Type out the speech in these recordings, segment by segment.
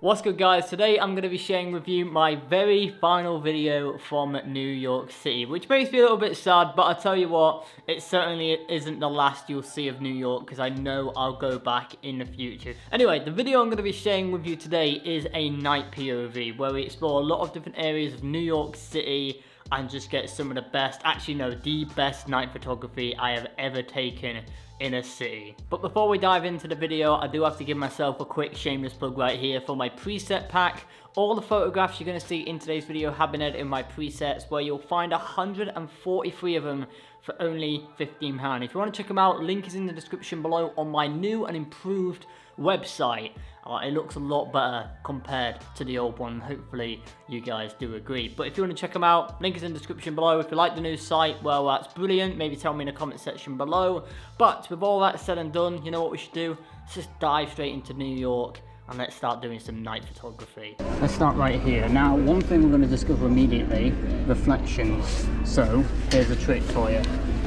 What's good guys, today I'm going to be sharing with you my very final video from New York City, which makes me a little bit sad, but I tell you what, it certainly isn't the last you'll see of New York, because I know I'll go back in the future. Anyway, the video I'm going to be sharing with you today is a night POV, where we explore a lot of different areas of New York City, and just get some of the best, actually no, the best night photography I have ever taken in a city. But before we dive into the video, I do have to give myself a quick shameless plug right here for my preset pack. All the photographs you're going to see in today's video have been edited in my presets, where you'll find 143 of them for only £15. If you want to check them out, link is in the description below on my new and improved website. It looks a lot better compared to the old one. Hopefully you guys do agree. But if you want to check them out, link is in the description below. If you like the new site, well, that's brilliant. Maybe tell me in the comment section below. But with all that said and done, you know what we should do? Let's just dive straight into New York and let's start doing some night photography. Let's start right here. Now, one thing we're going to discover immediately, reflections. So here's a trick for you.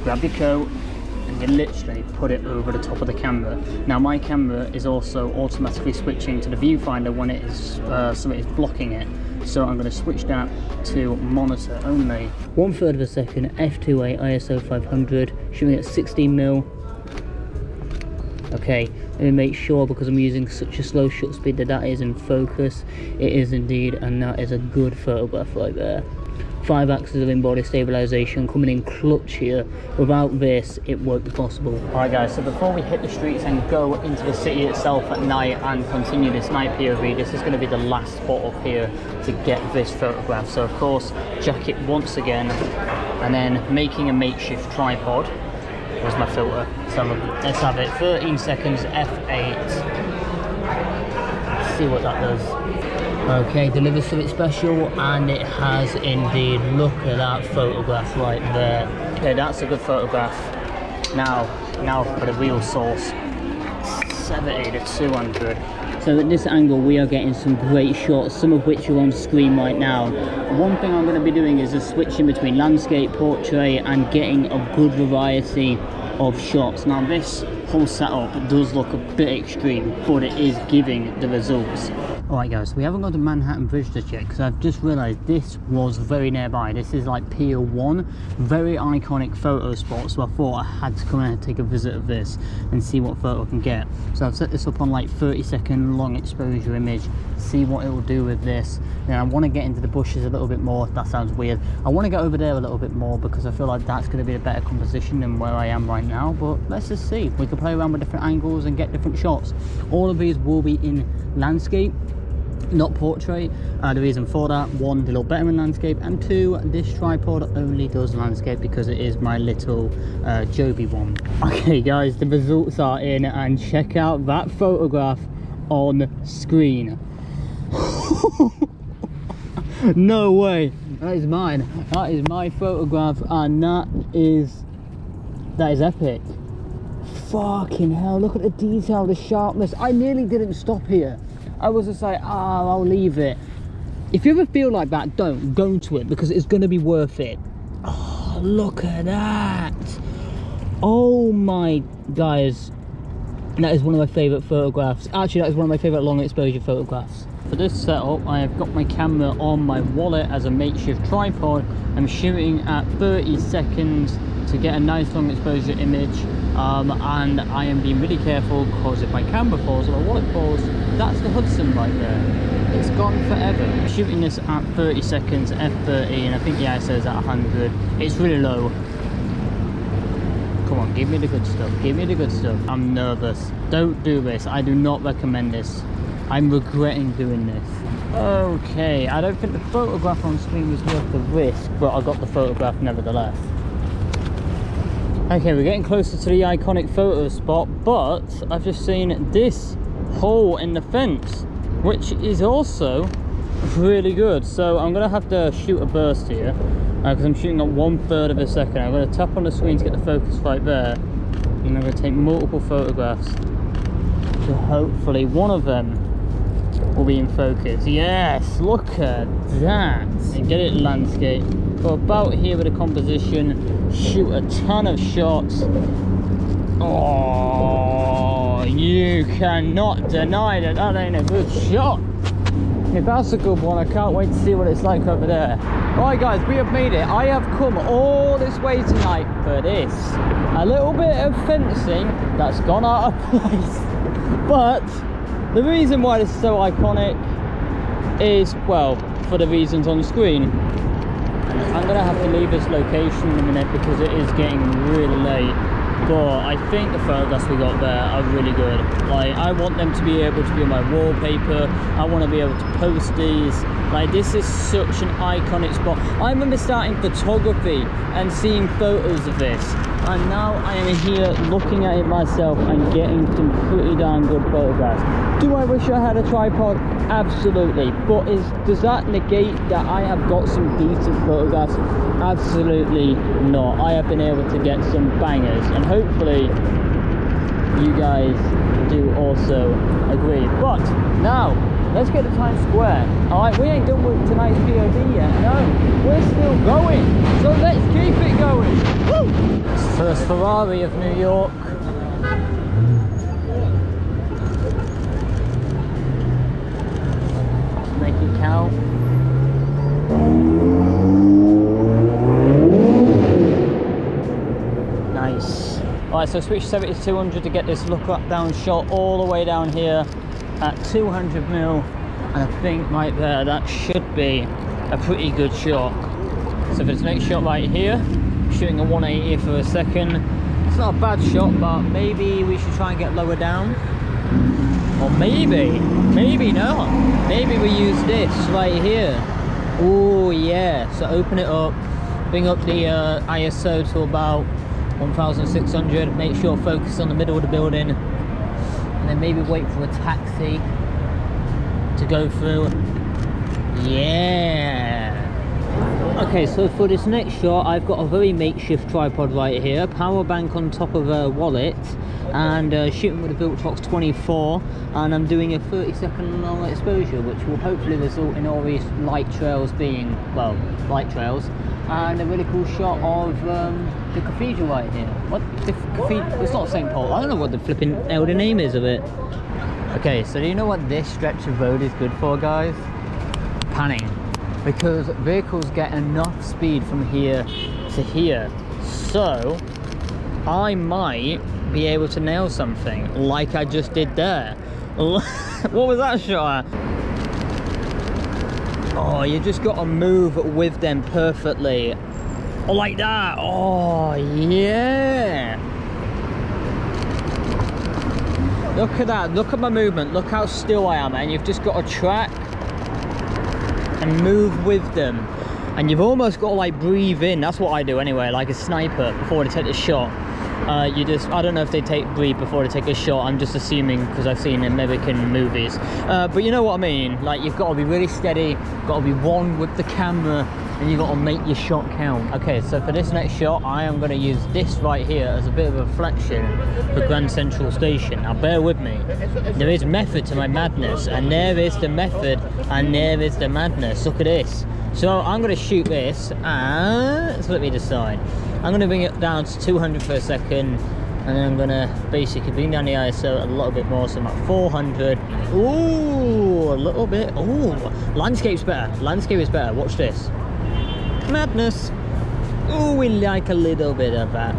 Grab your coat and you literally put it over the top of the camera. Now my camera is also automatically switching to the viewfinder when it is something is blocking it. So I'm going to switch that to monitor only. 1/3 of a second, f2.8 ISO 500, shooting at 16mm. Okay, let me make sure, because I'm using such a slow shutter speed, that is in focus. It is indeed, and that is a good photograph right there. 5 axes of in-body stabilization coming in clutch here. Without this, it won't be possible. Alright guys, so before we hit the streets and go into the city itself at night and continue this night POV, this is going to be the last spot up here to get this photograph. So of course, jack it once again, and then making a makeshift tripod. Where's my filter? So let's have it. 13 seconds, f8. Let's see what that does. Okay, delivers something special, and it has indeed. Look at that photograph right there. Okay, that's a good photograph. Now for the real sauce. 70 to 200. So at this angle we are getting some great shots, some of which are on screen right now. One thing I'm going to be doing is just switching between landscape, portrait, and getting a good variety of shots. Now this whole setup does look a bit extreme, but it is giving the results. Alright guys, so we haven't got the Manhattan Bridge just yet, because I've just realised this was very nearby. This is like Pier 1, very iconic photo spot, so I thought I had to come in and take a visit of this and see what photo I can get. So I've set this up on like 30-second long exposure image, see what it will do with this. Then I want to get into the bushes a little bit more. That sounds weird. I want to get over there a little bit more, because I feel like that's going to be a better composition than where I am right now, but let's just see. We can play around with different angles and get different shots. All of these will be in landscape, not portrait. The reason for that, one, they look better in landscape, and two, this tripod only does landscape because it is my little Joby one. Okay guys, the results are in, and check out that photograph on screen. No way, that is mine. That is my photograph, and that is epic. Fucking hell, look at the detail, the sharpness. I nearly didn't stop here. I was just like, oh, I'll leave it. If you ever feel like that, don't go to it, because it's going to be worth it. Oh, look at that. Oh my, guys, that is one of my favorite photographs. Actually, that is one of my favorite long exposure photographs. For this setup, I have got my camera on my wallet as a makeshift tripod. I'm shooting at 30 seconds to get a nice long exposure image, and I am being really careful, because if my camera falls or my wallet falls, that's the Hudson right there. It's gone forever. I'm shooting this at 30 seconds, f30, and I think the ISO is at 100. It's really low. Come on, give me the good stuff. Give me the good stuff. I'm nervous. Don't do this. I do not recommend this. I'm regretting doing this. Okay, I don't think the photograph on screen was worth the risk, but I got the photograph nevertheless. Okay, we're getting closer to the iconic photo spot, but I've just seen this hole in the fence, which is also really good. So I'm gonna have to shoot a burst here, because I'm shooting at 1/3 of a second. I'm gonna tap on the screen to get the focus right there, and I'm gonna take multiple photographs. So hopefully one of them will be in focus. Yes, look at that. And get it landscape. Go about here with a composition, shoot a ton of shots. Oh, you cannot deny that that ain't a good shot. If that's a good one, I can't wait to see what it's like over there. Alright guys, we have made it. I have come all this way tonight for this. A little bit of fencing that's gone out of place. But the reason why this is so iconic is, well, for the reasons on the screen. I'm going to have to leave this location in a minute because it is getting really late. But I think the photographs we got there are really good. Like, I want them to be able to be on my wallpaper. I want to be able to post these. Like, this is such an iconic spot. I remember starting photography and seeing photos of this, and now I am here looking at it myself and getting some pretty darn good photographs. Do I wish I had a tripod? Absolutely. But does that negate that I have got some decent photographs? Absolutely not. I have been able to get some bangers, and hopefully you guys do also agree. But now let's get to Times Square. Alright, we ain't done with tonight's POV yet. No, we're still going, so let's keep it going. Woo! First Ferrari of New York. Let's make it count. Nice. Alright, so switch 70 to 200 to get this look up down shot all the way down here at 200mm, and I think right there that should be a pretty good shot. So for this next shot right here, shooting a 180 for a second. It's not a bad shot, but maybe we should try and get lower down, or maybe not. Maybe we use this right here. Oh yeah, so open it up, bring up the ISO to about 1600, make sure focus on the middle of the building, and then maybe wait for a taxi to go through. Yeah. Okay, so for this next shot, I've got a very makeshift tripod right here, power bank on top of a wallet, and shooting with a Viltrox 24, and I'm doing a 30-second long exposure, which will hopefully result in all these light trails being, well, light trails, and a really cool shot of the cathedral right here. What? The cathedral? It's not St. Paul. I don't know what the flipping elder name is of it. Okay, so do you know what this stretch of road is good for, guys? Panning. Because vehicles get enough speed from here to here. So, I might be able to nail something like I just did there. What was that shot at? Oh, you just got to move with them perfectly. Oh, like that. Oh, yeah. Look at that. Look at my movement. Look how still I am. And you've just got to track and move with them. And you've almost got to like breathe in. That's what I do anyway, like a sniper before they take the shot. I don't know if they breathe before they take a shot. I'm just assuming because I've seen American movies. But you know what I mean. Like, you've got to be really steady, got to be one with the camera, and you've got to make your shot count. Okay, so for this next shot, I am going to use this right here as a bit of a reflection for Grand Central Station. Now, bear with me. There is method to my madness, and there is the method, and there is the madness. Look at this. So I'm going to shoot this, and so let me decide. I'm going to bring it down to 200 for a second, and then I'm going to basically bring down the ISO a little bit more, so I'm at 400. Ooh, a little bit. Ooh, landscape's better. Landscape is better. Watch this. Madness. Ooh, we like a little bit of that.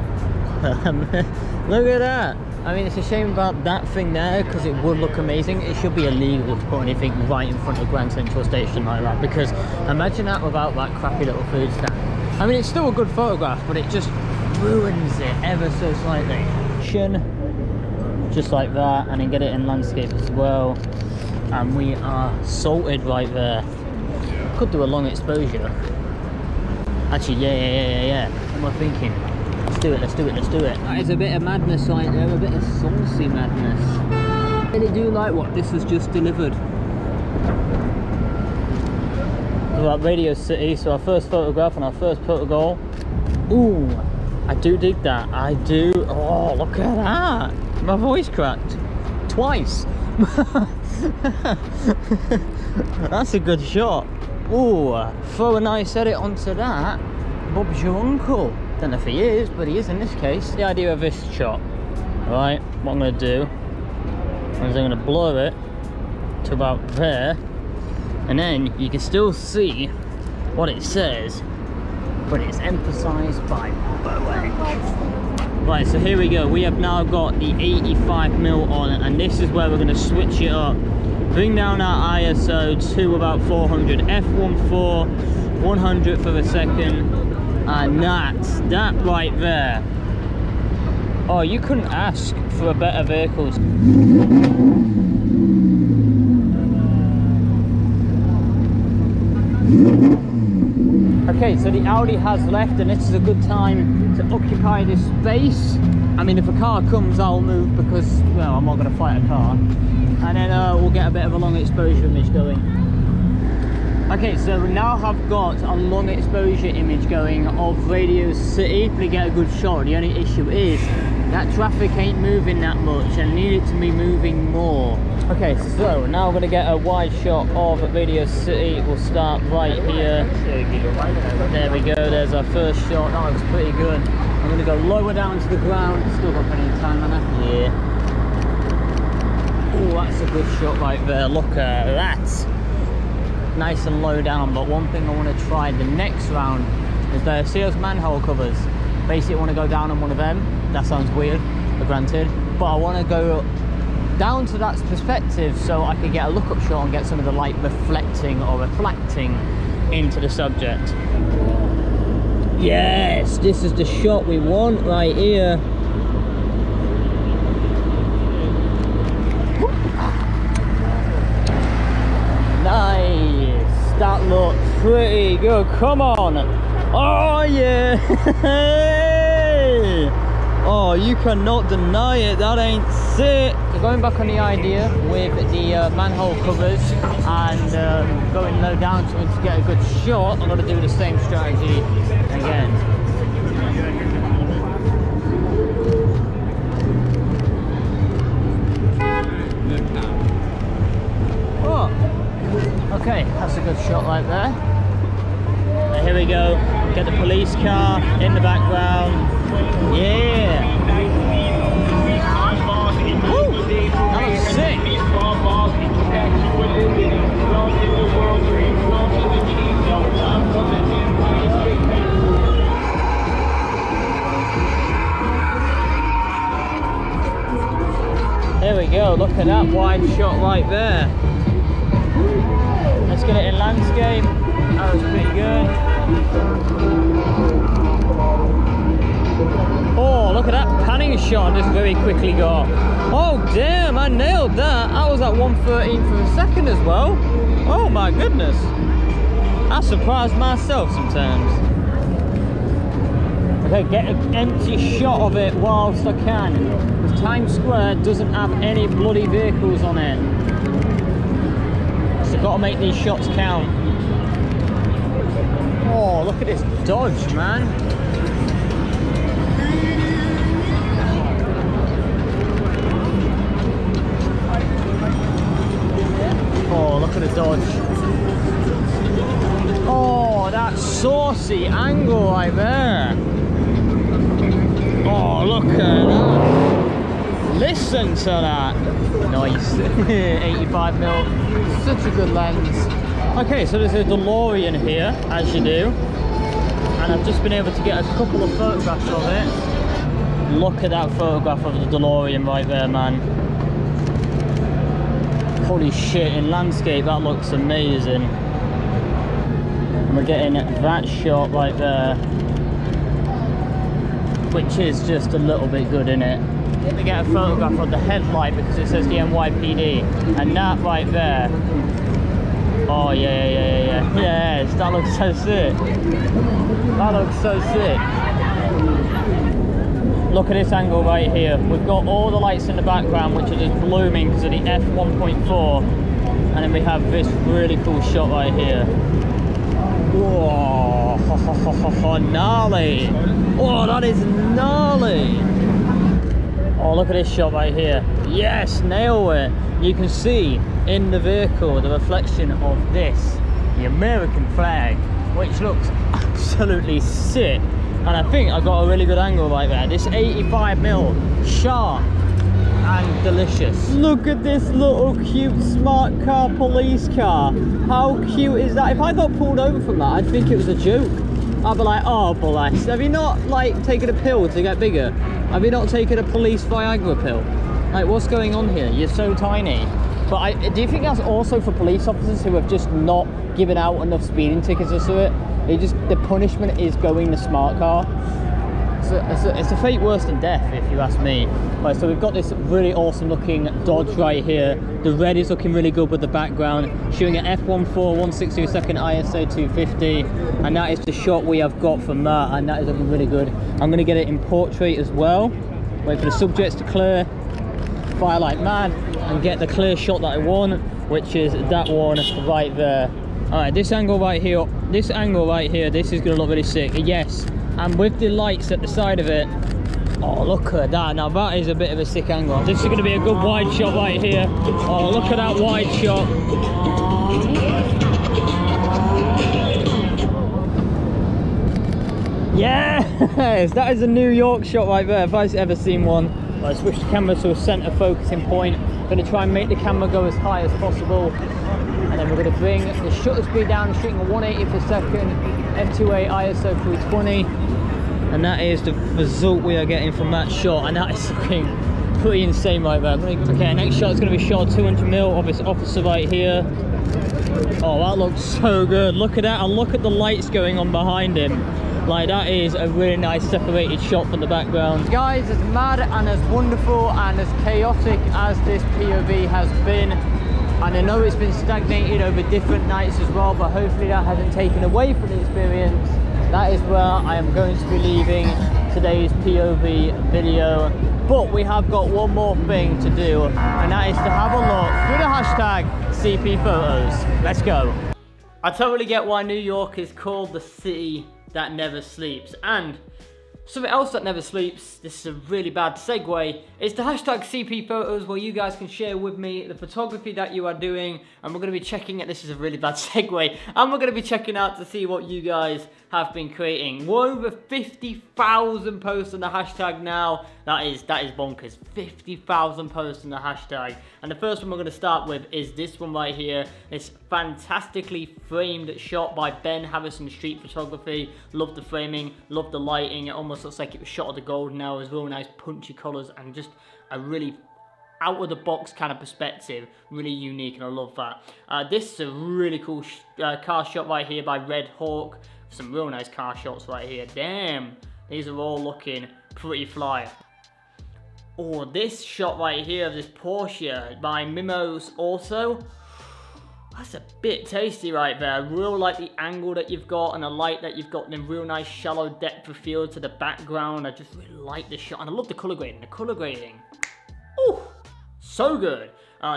Look at that. I mean, it's a shame about that thing there, because it would look amazing. It should be illegal to put anything right in front of Grand Central Station like that, because imagine that without that crappy little food stand. I mean, it's still a good photograph, but it just ruins it ever so slightly. Just like that, and then get it in landscape as well. And we are salted right there. Could do a long exposure. Actually, yeah. What am I thinking? Let's do it. That is a bit of madness right there, a bit of saucy madness. I really do like what this has just delivered. About Radio City, so our first photograph and our first protocol. Ooh, I do dig that. I do. Oh, look at that. My voice cracked. Twice. That's a good shot. Ooh, throw a nice edit onto that. Bob's your uncle. Don't know if he is, but he is in this case. The idea of this shot, right? What I'm going to do is I'm going to blur it to about there, And then you can still see what it says, but it's emphasized by Boeing. Right, so here we go. We have now got the 85mm on, and this is where we're going to switch it up. Bring down our ISO to about 400, f1.4, 100th of a second, and that right there. Oh, you couldn't ask for a better vehicle. Okay, so the Audi has left, and this is a good time to occupy this space. I mean, if a car comes, I'll move because, well, I'm not going to fight a car. And then we'll get a bit of a long exposure image going. Okay, so we now have got a long exposure image going of Radio City to get a good shot. The only issue is that traffic ain't moving that much and need it to be moving more. Okay, so now we're going to get a wide shot of Radio City. We'll start right here. There we go, there's our first shot. That looks pretty good. I'm going to go lower down to the ground. Still got plenty of time, Anna. Yeah. Oh, that's a good shot right there. Look at that. Nice and low down. But one thing I want to try the next round is see those manhole covers. Basically, I want to go down on one of them. That sounds weird, but granted. But I want to go down to that perspective so I can get a look-up shot and get some of the light reflecting into the subject. Yes, this is the shot we want right here. Nice, that looks pretty good. Come on. Oh yeah. Oh, you cannot deny it. That ain't sick. So going back on the idea with the manhole covers and going low down to get a good shot, I'm going to do the same strategy again. Oh, okay, that's a good shot right there. And here we go. Get the police car in the background. Yeah. Woo! That looks sick. There we go. Look at that wide shot right there. Let's get it in landscape. That was pretty good. Oh, look at that panning shot just very quickly got. Oh damn, I nailed that. I was at 1/13th of a second as well. Oh my goodness. I surprised myself sometimes. Okay, get an empty shot of it whilst I can. Because Times Square doesn't have any bloody vehicles on it. So I've got to make these shots count. Oh, look at this dodge, man. Oh, look at the dodge. Oh, that saucy angle right there. Oh, look at that. Listen to that. Nice. 85mm. Such a good lens. Okay, so there's a DeLorean here, as you do. And I've just been able to get a couple of photographs of it. Look at that photograph of the DeLorean right there, man. Holy shit, in landscape that looks amazing. And we're getting that shot right there, which is just a little bit good, innit? We get a photograph of the headlight because it says the NYPD, and that right there. Oh yeah. Yes, that looks so sick. That looks so sick. Look at this angle right here. We've got all the lights in the background which are just blooming because of the f1.4, and then we have this really cool shot right here. Whoa, gnarly. Oh, that is gnarly. Oh, look at this shot right here. Yes, nail it. You can see in the vehicle the reflection of this, the American flag, which looks absolutely sick. And I think I got a really good angle right there. This 85mm sharp and delicious. Look at this little cute smart car police car. How cute is that? If I got pulled over from that, I'd think it was a joke. I'd be like, oh bless. Have you not like taken a pill to get bigger? Have you not taken a police Viagra pill? Like, what's going on here? You're so tiny. But do you think that's also for police officers who have just not given out enough speeding tickets or so? The punishment is going the smart car. It's a fate worse than death, if you ask me. Right, so we've got this really awesome looking Dodge right here. The red is looking really good with the background, showing an f1.4 1/62 ISO 250, and that is the shot we have got from that, and that is looking really good. I'm going to get it in portrait as well. Wait for the subjects to clear, fire like mad, and get the clear shot that I want, which is that one right there. All right, this angle right here, this is going to look really sick. Yes. And with the lights at the side of it, oh look at that, now that is a bit of a sick angle. This is going to be a good wide shot right here. Oh, look at that wide shot. Yes, that is a New York shot right there, if I've ever seen one. I switch the camera to a center focusing point. I'm going to try and make the camera go as high as possible. And then we're going to bring the shutter speed down, shooting at 180 per second, f2.8 ISO 320. And that is the result we are getting from that shot. And that is looking pretty insane right there. Okay, next shot is going to be shot 200mm of this officer right here. Oh, that looks so good. Look at that, and look at the lights going on behind him. Like, that is a really nice separated shot from the background. Guys, as mad and as wonderful and as chaotic as this POV has been, and I know it's been stagnated over different nights as well, but hopefully that hasn't taken away from the experience. That is where I am going to be leaving today's POV video. But we have got one more thing to do, and that is to have a look through the hashtag CP Photos. Let's go. I totally get why New York is called the city that never sleeps, and something else that never sleeps, this is a really bad segue, is the hashtag CP Photos, where you guys can share with me the photography that you are doing, and we're going to be checking it. This is a really bad segue, and we're going to be checking out to see what you guys have been creating. We're over 50,000 posts on the hashtag now. That is bonkers. 50,000 posts on the hashtag. And the first one we're going to start with is this one right here. This fantastically framed shot by Ben Harrison Street Photography. Love the framing, love the lighting. It almost looks like it was shot at the golden hours. Real nice punchy colours and just a really out of the box kind of perspective, really unique, and I love that. This is a really cool car shot right here by Red Hawk. Some real nice car shots right here. Damn, these are all looking pretty fly. Oh, this shot right here of this Porsche by Mimos also. That's a bit tasty right there. Real like the angle that you've got and the light that you've got, and a real nice shallow depth of field to the background. I just really like this shot, and I love the color grading. The color grading, oh, so good.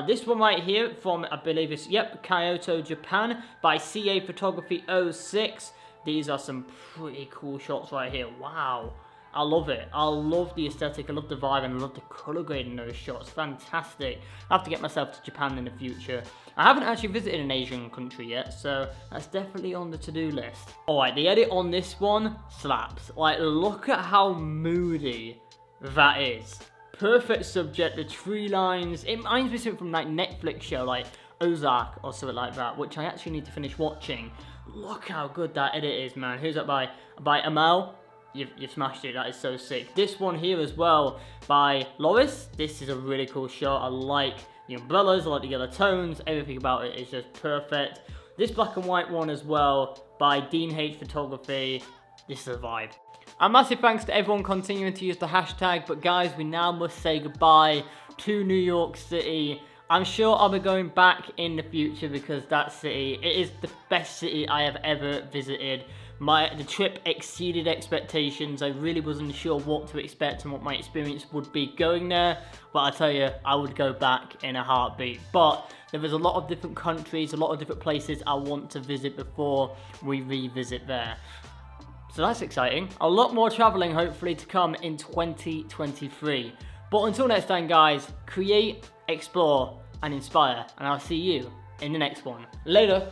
This one right here from, I believe it's, yep, Kyoto, Japan by CA Photography 06. These are some pretty cool shots right here. Wow, I love it. I love the aesthetic, I love the vibe, and I love the color grading those shots. Fantastic. I have to get myself to Japan in the future. I haven't actually visited an Asian country yet, so that's definitely on the to-do list. Alright, the edit on this one slaps. Like, look at how moody that is. Perfect subject, the tree lines. It reminds me of something from like Netflix show, like Ozark or something like that, which I actually need to finish watching. Look how good that edit is, man. Who's that by? By Amal? You've smashed it. That is so sick. This one here as well by Loris. This is a really cool shot. I like the umbrellas, I like the yellow tones. Everything about it is just perfect. This black and white one as well by Dean H Photography. This is a vibe. A massive thanks to everyone continuing to use the hashtag, but guys, we now must say goodbye to New York City. I'm sure I'll be going back in the future because that city, it is the best city I have ever visited. The trip exceeded expectations. I really wasn't sure what to expect and what my experience would be going there, but I tell you, I would go back in a heartbeat. But there is a lot of different countries, a lot of different places I want to visit before we revisit there. So that's exciting. A lot more traveling hopefully to come in 2023. But until next time, guys, create, explore, and inspire. And I'll see you in the next one. Later.